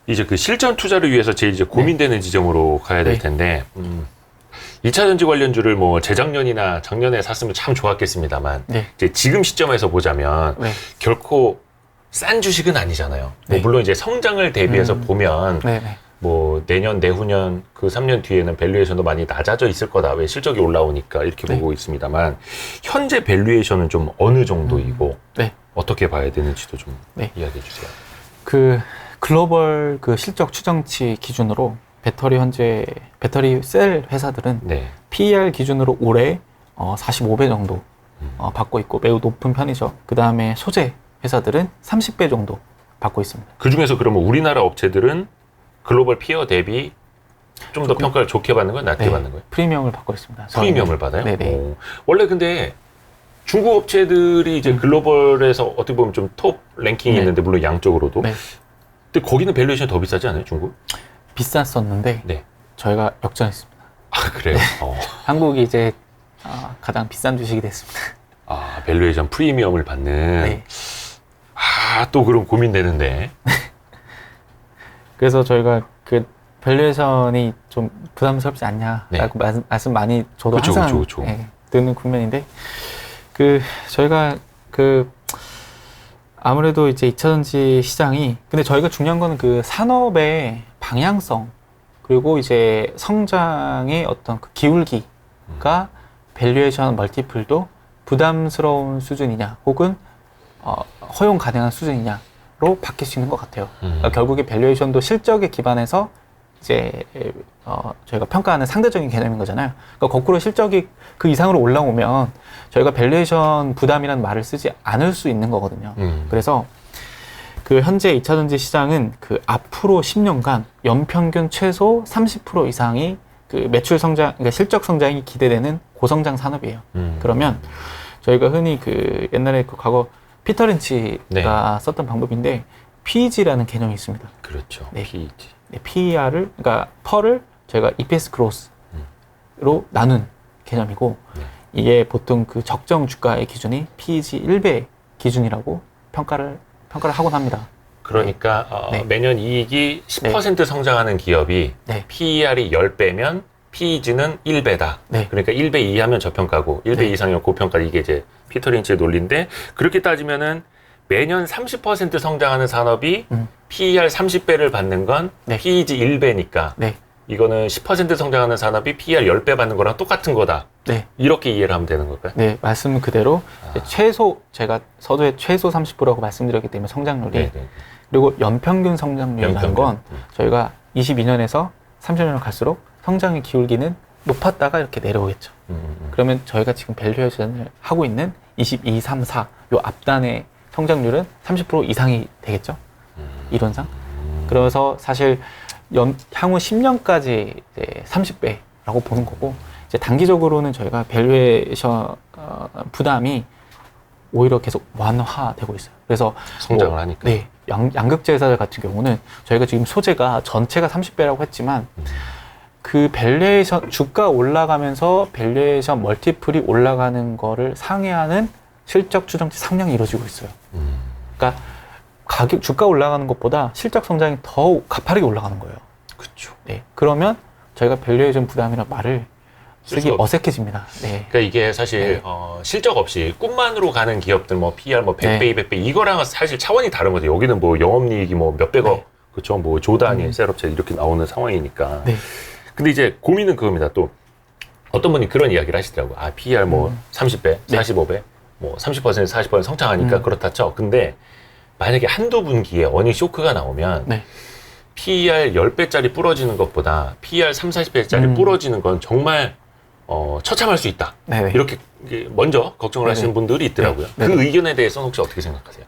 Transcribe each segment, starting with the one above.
이제 그 실전 투자를 위해서 제일 이제 고민되는 지점으로 가야 될 텐데, 2차 전지 관련주를 뭐 재작년이나 작년에 샀으면 참 좋았겠습니다만, 이제 지금 시점에서 보자면 결코 싼 주식은 아니잖아요. 뭐 물론 이제 성장을 대비해서 보면, 뭐 내년, 내후년, 그 3년 뒤에는 밸류에이션도 많이 낮아져 있을 거다. 왜 실적이 올라오니까 이렇게 보고 있습니다만, 현재 밸류에이션은 좀 어느 정도이고, 어떻게 봐야 되는지도 좀 이야기해 주세요. 그 글로벌 그 실적 추정치 기준으로 배터리 셀 회사들은 PER 기준으로 올해 45배 정도 받고 있고 매우 높은 편이죠. 그 다음에 소재 회사들은 30배 정도 받고 있습니다. 그 중에서 그러면 우리나라 업체들은 글로벌 피어 대비 좀 더 평가를 좋게 받는 거예요? 낮게 받는 거예요? 프리미엄을 받고 있습니다. 프리미엄을 받아요? 네네. 오. 원래 근데 중국 업체들이 이제 글로벌에서 어떻게 보면 좀 톱 랭킹이 있는데 물론 양적으로도 근데 거기는 밸류에이션이 더 비싸지 않아요? 중국? 비쌌었는데 저희가 역전했습니다. 아 그래요? 한국이 이제 가장 비싼 주식이 됐습니다. 아 밸류에이션 프리미엄을 받는 또 그럼 고민되는데 그래서 저희가 그 밸류에이션이 좀 부담스럽지 않냐라고 말씀 많이 저도 항상 듣는 국면인데 그 저희가 그 아무래도 이제 2차전지 시장이 근데 저희가 중요한 거는 그 산업의 방향성 그리고 이제 성장의 어떤 그 기울기가 밸류에이션 멀티플도 부담스러운 수준이냐 혹은 허용 가능한 수준이냐로 바뀔 수 있는 것 같아요. 그러니까 결국에 밸류에이션도 실적에 기반해서 이제 저희가 평가하는 상대적인 개념인 거잖아요. 그러니까 거꾸로 실적이 그 이상으로 올라오면 저희가 밸류에이션 부담이라는 말을 쓰지 않을 수 있는 거거든요. 그래서 그 현재 2차전지 시장은 그 앞으로 10년간 연평균 최소 30% 이상이 그 매출 성장, 그러니까 실적 성장이 기대되는 고성장 산업이에요. 그러면 저희가 흔히 그 옛날에 그 과거 피터 린치가 썼던 방법인데 PEG라는 개념이 있습니다. 그렇죠. PEG. PER을 그러니까 per를 저희가 EPS growth로 나눈 개념이고 이게 보통 그 적정 주가의 기준이 PEG 1배 기준이라고 평가를 하곤 합니다. 그러니까 매년 이익이 10% 성장하는 기업이 PER이 10배면 PEG는 1배다. 그러니까 1배 이하면 저평가고 1배 이상이면 고평가 이게 이제 피터 린치의 논리인데 그렇게 따지면은 매년 30% 성장하는 산업이 PER 30배를 받는 건 PEG 1배니까 이거는 10% 성장하는 산업이 PER 10배 받는 거랑 똑같은 거다. 이렇게 이해를 하면 되는 걸까요? 네, 말씀 그대로 최소 제가 서두에 최소 30%라고 말씀드렸기 때문에 성장률이 그리고 연평균 성장률이라는 건 저희가 22년에서 30년을 갈수록 성장의 기울기는 높았다가 이렇게 내려오겠죠. 그러면 저희가 지금 밸류에이션을 하고 있는 22, 3, 4 요 앞단의 성장률은 30% 이상이 되겠죠. 이론상. 그래서 사실 향후 10년까지 이제 30배라고 보는 거고 이제 단기적으로는 저희가 밸류에이션 부담이 오히려 계속 완화되고 있어요. 그래서 성장을 하니까. 네, 양극재 회사들 같은 경우는 저희가 지금 소재가 전체가 30배라고 했지만 그 밸류에이션 주가 올라가면서 밸류에이션 멀티플이 올라가는 거를 상회하는 실적 추정치 상향이 이루어지고 있어요. 그러니까 가격 주가 올라가는 것보다 실적 성장이 더 가파르게 올라가는 거예요. 그렇죠. 네, 그러면 저희가 밸류에이션 부담이라는 말을 쓰기 어색해집니다. 그러니까 이게 사실 실적 없이 꿈만으로 가는 기업들 뭐 PER 뭐 100배, 200배 이거랑은 사실 차원이 다른 거죠. 여기는 뭐 영업이익이 뭐 몇백억, 그렇죠. 뭐 조 단위 셀업체 이렇게 나오는 상황이니까. 근데 이제 고민은 그겁니다. 또 어떤 분이 그런 이야기를 하시더라고요. 아, PER 뭐 30배, 45배, 뭐 30%, 40% 성장하니까 그렇다 쳐. 근데 만약에 한두 분기에 어닝 쇼크가 나오면 PER 10배짜리 부러지는 것보다 PER 30, 40배짜리 부러지는 건 정말 처참할 수 있다. 이렇게 먼저 걱정을 하시는 분들이 있더라고요. 그 의견에 대해서는 혹시 어떻게 생각하세요?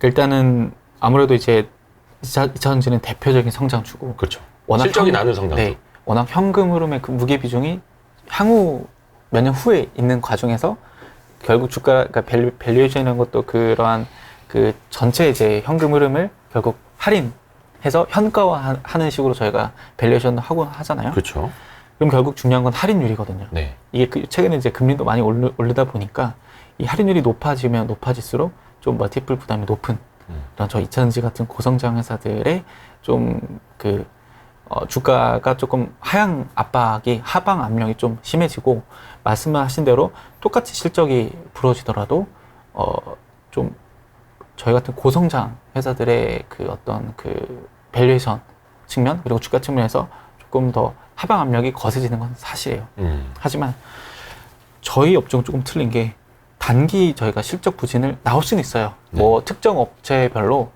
일단은 아무래도 이제 2차전지는 대표적인 성장주고 그렇죠. 워낙 실적이 나는 성장주. 워낙 현금 흐름의 그 무게 비중이 향후 몇 년 후에 있는 과정에서 결국 주가, 그러니까 밸류에이션이라는 것도 그러한 그 전체 이제 현금 흐름을 결국 할인해서 현가화하는 식으로 저희가 밸류에이션을 하고 하잖아요. 그렇죠. 그럼 결국 중요한 건 할인율이거든요. 이게 최근에 이제 금리도 많이 오르다 보니까 이 할인율이 높아지면 높아질수록 좀 멀티플 부담이 높은 이런 저 2차전지 같은 고성장 회사들의 좀 주가가 조금 하향 압박이, 하방 압력이 좀 심해지고, 말씀하신 대로 똑같이 실적이 부러지더라도 좀 저희 같은 고성장 회사들의 어떤 밸류에이션 측면, 그리고 주가 측면에서 조금 더 하방 압력이 거세지는 건 사실이에요. 하지만 저희 업종은 조금 틀린 게, 단기 저희가 실적 부진을 나올 수는 있어요. 뭐 특정 업체별로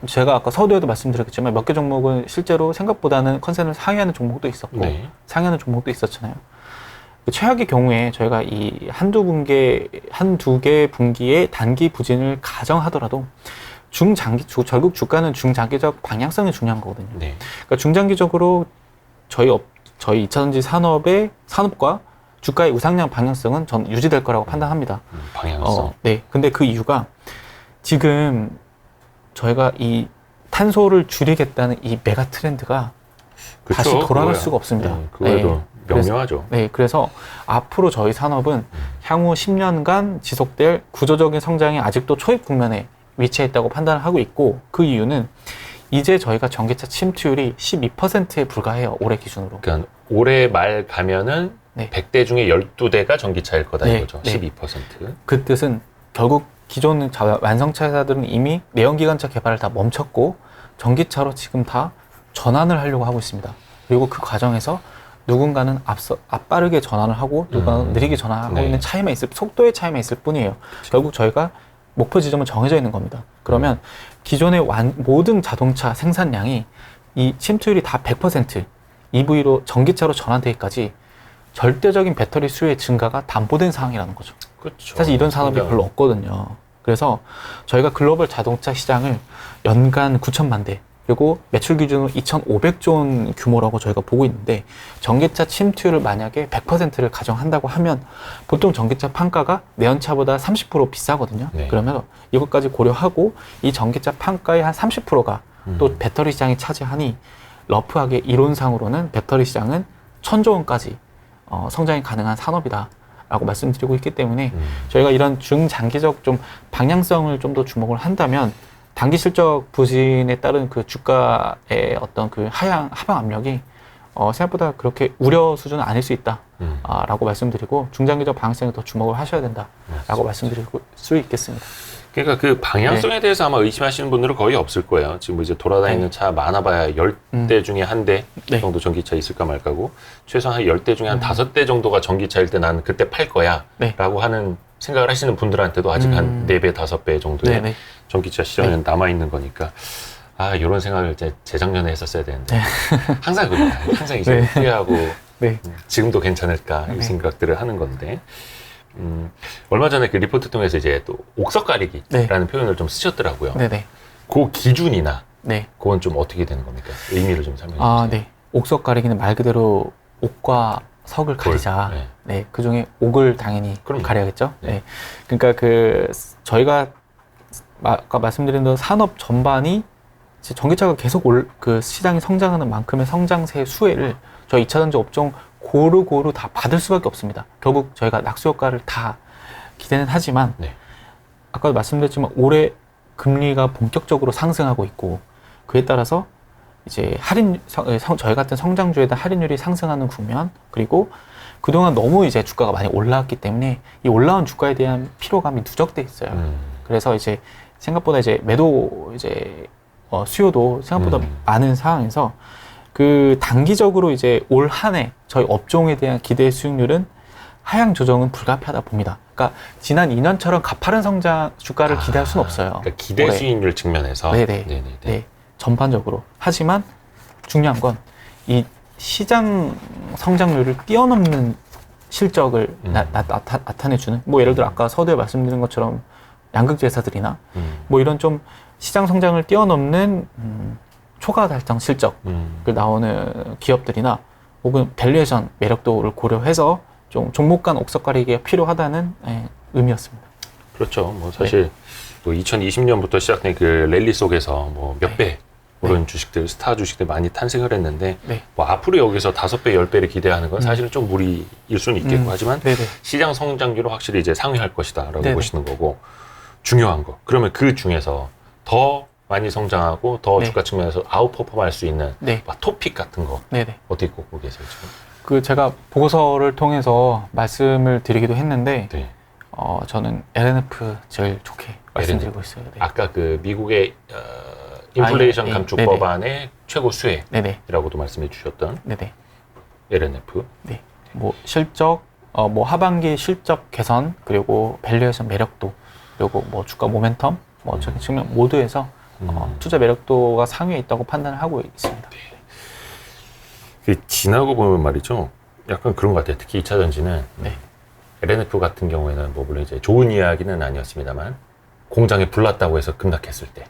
제가 아까 서두에도 말씀드렸겠지만 몇 개 종목은 실제로 생각보다는 컨센을 상회하는 종목도 있었고 상회하는 종목도 있었잖아요. 최악의 경우에 저희가 이 한두 개 분기의 단기 부진을 가정하더라도 결국 주가는 중장기적 방향성이 중요한 거거든요. 그러니까 중장기적으로 저희 2차전지 산업과 주가의 우상향 방향성은 전 유지될 거라고 판단합니다. 방향성. 네. 근데 그 이유가 지금 저희가 이 탄소를 줄이겠다는 이 메가 트렌드가 다시 돌아갈 수가 없습니다. 그거에도 명명하죠. 그래서 앞으로 저희 산업은 향후 10년간 지속될 구조적인 성장이 아직도 초입 국면에 위치해 있다고 판단을 하고 있고, 그 이유는 이제 저희가 전기차 침투율이 12%에 불과해요. 올해 기준으로. 그러니까 올해 말 가면은 100대 중에 12대가 전기차일 거다 이거죠. 12%. 그 뜻은 결국 기존 완성차 회사들은 이미 내연기관차 개발을 다 멈췄고 전기차로 지금 다 전환을 하려고 하고 있습니다. 그리고 그 과정에서 누군가는 빠르게 전환을 하고 누군가는 느리게 전환하고 있는 속도의 차이만 있을 뿐이에요. 결국 저희가 목표 지점은 정해져 있는 겁니다. 그러면 기존의 모든 자동차 생산량이 이 침투율이 다 100% EV로 전기차로 전환되기까지 절대적인 배터리 수요의 증가가 담보된 상황이라는 거죠. 그렇죠. 사실 이런 산업이 별로 없거든요. 그래서 저희가 글로벌 자동차 시장을 연간 9천만 대, 그리고 매출 기준으로 2,500조 원 규모라고 저희가 보고 있는데, 전기차 침투율을 만약에 100%를 가정한다고 하면 보통 전기차 판가가 내연차보다 30% 비싸거든요. 그러면 이것까지 고려하고 이 전기차 판가의 한 30%가 또 배터리 시장이 차지하니, 러프하게 이론상으로는 배터리 시장은 1,000조 원까지 성장이 가능한 산업이다 라고 말씀드리고 있기 때문에 저희가 이런 중장기적 좀 방향성을 좀 더 주목을 한다면, 단기 실적 부진에 따른 그 주가의 어떤 하방 압력이 생각보다 그렇게 우려 수준은 아닐 수 있다 라고 말씀드리고, 중장기적 방향성에 더 주목을 하셔야 된다 라고 말씀드릴 수 있겠습니다. 그러니까 그 방향성에 대해서 아마 의심하시는 분들은 거의 없을 거예요. 지금 이제 돌아다니는 차 많아봐야 10대 중에 한 대 정도 전기차 있을까 말까고, 최소한 한 10대 중에 한 5대 정도가 전기차일 때 나는 그때 팔 거야 라고 하는 생각을 하시는 분들한테도 아직 한 4배, 5배 정도의 전기차 시장은 남아있는 거니까, 이런 생각을 재작년에 했었어야 되는데 항상 그래요. 항상 이제 후회하고 지금도 괜찮을까 이 생각들을 하는 건데, 얼마 전에 그 리포트 통해서 이제 또 옥석 가리기라는 표현을 좀 쓰셨더라고요. 그 기준이나 그건 좀 어떻게 되는 겁니까? 의미를 좀 설명해 주세요. 옥석 가리기는 말 그대로 옥과 석을 가리자. 그 중에 옥을 당연히 가려야겠죠. 그러니까 저희가 아까 말씀드린 대로 산업 전반이 전기차가 계속 시장이 성장하는 만큼의 성장세 수혜를 저희 2차전지 업종 고루고루 다 받을 수밖에 없습니다. 결국 저희가 낙수 효과를 다 기대는 하지만 아까도 말씀드렸지만 올해 금리가 본격적으로 상승하고 있고, 그에 따라서 이제 저희 같은 성장주에 대한 할인율이 상승하는 국면, 그리고 그동안 너무 이제 주가가 많이 올라왔기 때문에 이 올라온 주가에 대한 피로감이 누적돼 있어요. 그래서 이제 생각보다 이제 수요도 생각보다 많은 상황에서 단기적으로 이제 올 한 해 저희 업종에 대한 기대 수익률은 하향 조정은 불가피하다 봅니다. 그러니까 지난 2년처럼 가파른 성장 주가를 기대할 수는 없어요. 그러니까 기대 수익률 측면에서. 전반적으로. 하지만 중요한 건 이 시장 성장률을 뛰어넘는 실적을 나타내주는, 예를 들어 아까 서두에 말씀드린 것처럼 양극재 회사들이나 이런 좀 시장 성장을 뛰어넘는 초과 달성 실적을 나오는 기업들이나, 혹은 밸류에이션 매력도를 고려해서 좀 종목 간 옥석 가리기가 필요하다는 의미였습니다. 그렇죠. 사실 2020년부터 시작된 그 랠리 속에서 몇 배 오른 주식들, 스타 주식들 많이 탄생을 했는데, 앞으로 여기서 5배, 10배를 기대하는 건 사실은 좀 무리일 수는 있겠고, 하지만 시장 성장률은 확실히 이제 상회할 것이다라고 보시는 거고, 중요한 거. 그러면 그 중에서 더 많이 성장하고 더 네. 주가 측면에서 아웃퍼폼할 수 있는 네. 막 토픽 같은 거 네네. 어떻게 꼽고 계세요 지금? 그 제가 보고서를 통해서 말씀을 드리기도 했는데 네. 저는 LNF 제일 좋게 말씀드리고 있어요. 네. 아까 그 미국의 인플레이션 예, 감축 네네. 법안의 최고 네네. 수혜라고도 말씀해 주셨던 네네. LNF. 네. 뭐 실적, 뭐 하반기 실적 개선, 그리고 밸류에이션 매력도, 그리고 뭐 주가 모멘텀, 뭐 적인 측면 모두에서 투자 매력도가 상위에 있다고 판단을 하고 있습니다. 그 지나고 보면 말이죠. 약간 그런 것 같아요. 특히 2차 전지는 네. LNF 같은 경우에는 뭐 물론 이제 좋은 이야기는 아니었습니다만 공장에 불났다고 해서 급락했을 때,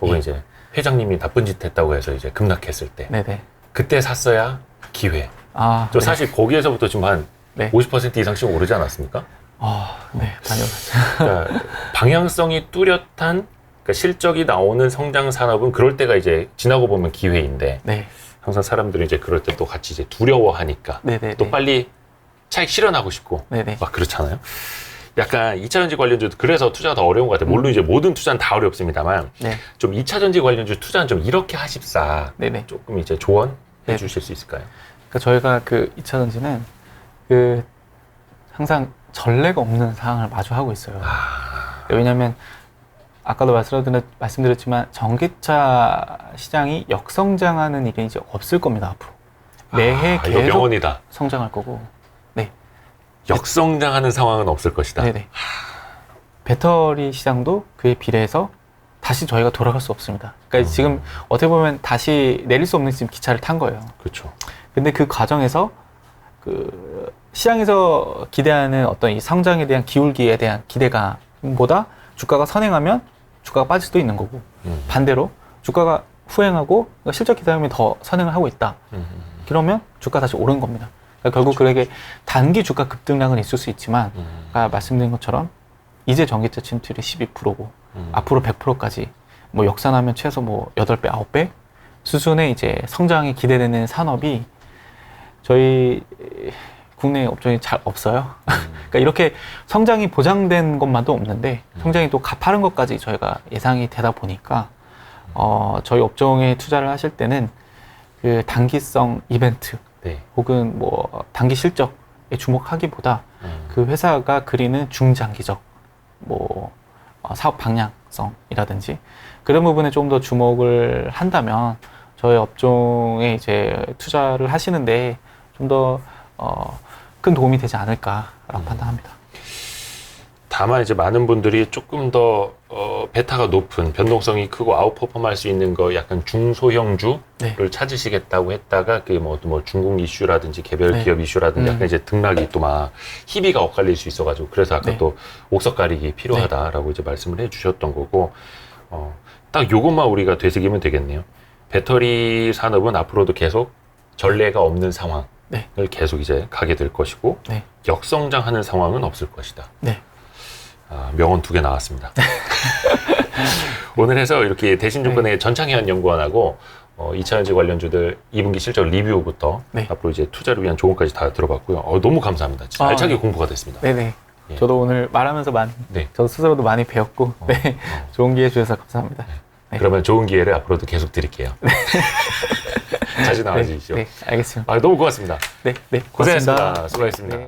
혹은 예. 이제 회장님이 나쁜 짓 했다고 해서 이제 급락했을 때, 네네. 그때 샀어야 기회. 네. 사실 거기에서부터 지금 한 네. 50% 이상씩 오르지 않았습니까? 네, 많이 올랐어요. 그러니까 방향성이 뚜렷한 그러니까 실적이 나오는 성장 산업은 그럴 때가 이제 지나고 보면 기회인데 네. 항상 사람들이 이제 그럴 때 또 같이 이제 두려워하니까 네네. 또 빨리 차익 실현하고 싶고 네네. 막 그렇잖아요. 약간 2차 전지 관련주도 그래서 투자가 더 어려운 것 같아요. 물론 이제 모든 투자는 다 어렵습니다만 네. 좀 2차 전지 관련주 투자는 좀 이렇게 하십사. 네네. 조금 이제 조언해 네. 주실 수 있을까요? 그러니까 저희가 그 2차 전지는 그 항상 전례가 없는 상황을 마주하고 있어요. 왜냐하면 아까도 말씀드렸지만 전기차 시장이 역성장하는 일이 이제 없을 겁니다. 앞으로 매해 이거 계속 명언이다. 성장할 거고. 네. 역성장하는 상황은 없을 것이다. 네네. 배터리 시장도 그에 비례해서 다시 저희가 돌아갈 수 없습니다. 그러니까 지금 어떻게 보면 다시 내릴 수 없는 지금 기차를 탄 거예요. 그렇죠. 근데 그 과정에서 그 시장에서 기대하는 어떤 이 성장에 대한 기울기에 대한 기대감보다 주가가 선행하면 주가가 빠질 수도 있는 거고, 반대로 주가가 후행하고 실적 기대감이 더 선행을 하고 있다. 그러면 주가 다시 오른 겁니다. 그러니까 결국 그렇게 단기 주가 급등락은 있을 수 있지만 아까 말씀드린 것처럼 이제 전기차 침투율이 12%고 앞으로 100%까지 뭐 역산하면 최소 뭐 8배, 9배 수준의 이제 성장이 기대되는 산업이 저희 국내 업종이 잘 없어요. 그러니까 이렇게 성장이 보장된 것만도 없는데 성장이 또 가파른 것까지 저희가 예상이 되다 보니까 저희 업종에 투자를 하실 때는 그 단기성 이벤트 네. 혹은 뭐 단기 실적에 주목하기보다 그 회사가 그리는 중장기적 뭐 사업 방향성이라든지 그런 부분에 좀 더 주목을 한다면 저희 업종에 이제 투자를 하시는데 좀 더 큰 도움이 되지 않을까라고 판단합니다. 다만 이제 많은 분들이 조금 더 베타가 높은 변동성이 크고 아웃퍼폼할 수 있는 거 약간 중소형주를 네. 찾으시겠다고 했다가 그게 뭐 중국 이슈라든지 개별 네. 기업 이슈라든지 약간 이제 등락이 또 막 희비가 엇갈릴 수 있어가지고 그래서 아까 네. 또 옥석 가리기 필요하다라고 이제 말씀을 해주셨던 거고 딱 요것만 우리가 되새기면 되겠네요. 배터리 산업은 앞으로도 계속 전례가 없는 상황을 네. 계속 이제 가게 될 것이고 네. 역성장하는 상황은 없을 것이다. 네. 명언 2개 나왔습니다. 오늘 해서 이렇게 대신증권의 전창현 연구원하고 2차 전지 관련주들 2분기 실적 리뷰부터 앞으로 이제 투자를 위한 조언까지 다 들어봤고요. 너무 감사합니다. 진짜 알차게 공부가 됐습니다. 네네. 예. 저도 오늘 말하면서 저도 스스로도 많이 배웠고 좋은 기회 주셔서 감사합니다. 네. 그러면 좋은 기회를 앞으로도 계속 드릴게요. 자주 나와주십시오. 네, 알겠습니다. 너무 고맙습니다. 네, 고생하셨습니다. 수고하셨습니다. 네.